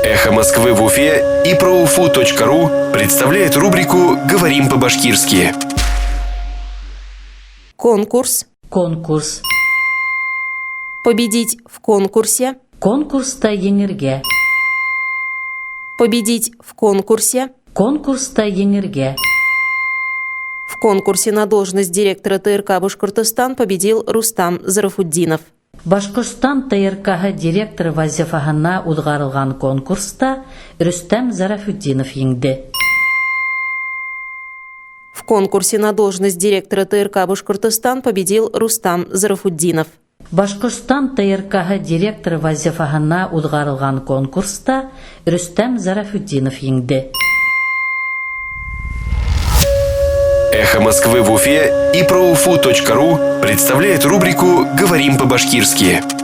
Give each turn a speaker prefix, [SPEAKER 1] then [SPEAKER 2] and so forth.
[SPEAKER 1] «Эхо Москвы» в Уфе и ProUFU.ru представляет рубрику «Говорим по-башкирски».
[SPEAKER 2] Конкурс.
[SPEAKER 3] Конкурс.
[SPEAKER 2] Победить в конкурсе.
[SPEAKER 3] Конкурста енерге.
[SPEAKER 2] Победить в конкурсе.
[SPEAKER 3] Конкурста енерге.
[SPEAKER 2] В конкурсе на должность директора ТРК «Башкортостан» победил Рустам Зарафуддинов.
[SPEAKER 3] Башкортстан ТРК директор вазифаһына уҙғарылған конкурста Рустам Зарафуддинов еңде.
[SPEAKER 2] В конкурсе на должность директора ТРК «Башкортостан» победил Рустам Зарафуддинов.
[SPEAKER 3] Башкортстан ТРК директор вазифаһына уҙғарылған конкурста Рустам Зарафуддинов еңде.
[SPEAKER 1] «Эхо Москвы» в Уфе и ProUFU.ru представляет рубрику «Говорим по-башкирски».